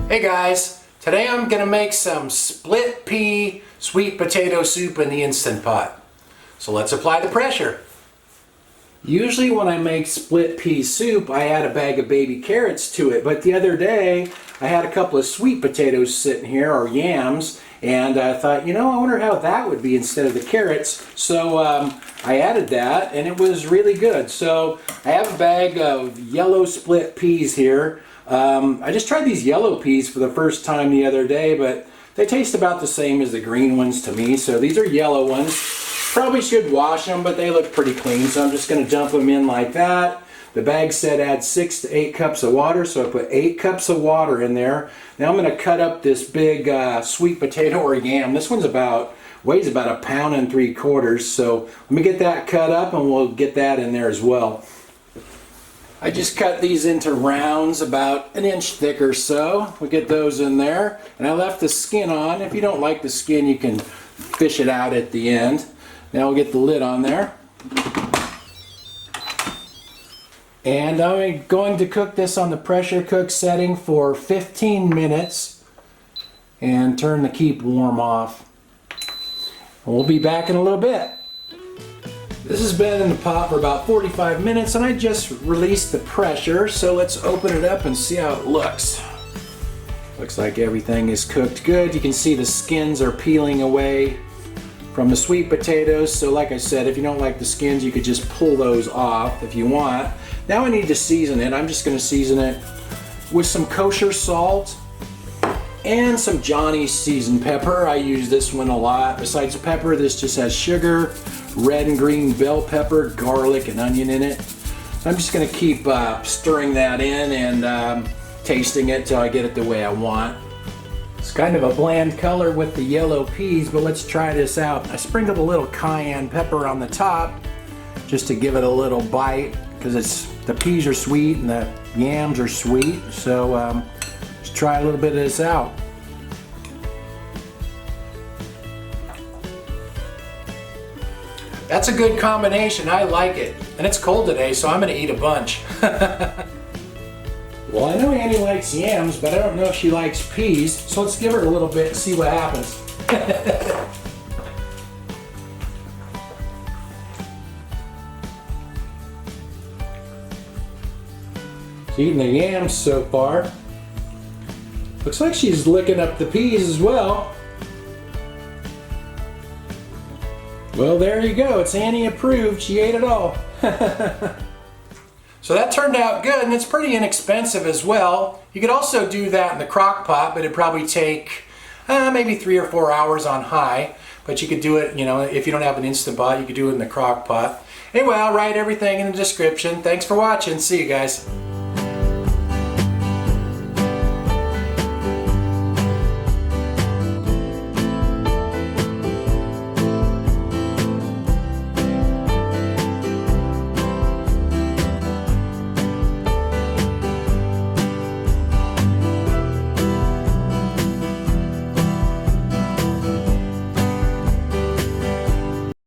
Hey guys, today I'm going to make some split pea sweet potato soup in the Instant Pot. So let's apply the pressure. Usually when I make split pea soup, I add a bag of baby carrots to it, but the other day I had a couple of sweet potatoes sitting here, or yams, and I thought, I wonder how that would be instead of the carrots. So I added that and it was really good. So I have a bag of yellow split peas here. I just tried these yellow peas for the first time the other day, but they taste about the same as the green ones to me. So these are yellow ones. Probably should wash them, but they look pretty clean. So I'm just going to dump them in like that. The bag said add 6 to 8 cups of water, so I put 8 cups of water in there. Now I'm going to cut up this big sweet potato or yam. This one's weighs about 1.75 pounds. So let me get that cut up and we'll get that in there as well. I just cut these into rounds about 1 inch thick or so. We'll get those in there. And I left the skin on. If you don't like the skin, you can fish it out at the end. Now we'll get the lid on there. And I'm going to cook this on the pressure cook setting for 15 minutes and turn the keep warm off. We'll be back in a little bit. This has been in the pot for about 45 minutes and I just released the pressure, so let's open it up and see how it looks. Looks like everything is cooked good. You can see the skins are peeling away from the sweet potatoes. So like I said, if you don't like the skins, you could just pull those off if you want. Now I need to season it. I'm just going to season it with some kosher salt and some Johnny's seasoned pepper. I use this one a lot. Besides the pepper, this just has sugar, red and green bell pepper, garlic, and onion in it. I'm just going to keep stirring that in and tasting it till I get it the way I want. It's kind of a bland color with the yellow peas, but let's try this out. I sprinkled a little cayenne pepper on the top just to give it a little bite, because the peas are sweet and the yams are sweet. So let's try a little bit of this out. That's a good combination. I like it. And it's cold today, so I'm going to eat a bunch. Well, I know Annie likes yams, but I don't know if she likes peas. So let's give her a little bit and see what happens. She's eating the yams so far. Looks like she's licking up the peas as well. Well, there you go. It's Annie approved. She ate it all. So that turned out good, and it's pretty inexpensive as well. You could also do that in the crock pot, but it'd probably take maybe 3 or 4 hours on high. But you could do it, if you don't have an Instant Pot, you could do it in the crock pot. Anyway, I'll write everything in the description. Thanks for watching. See you guys.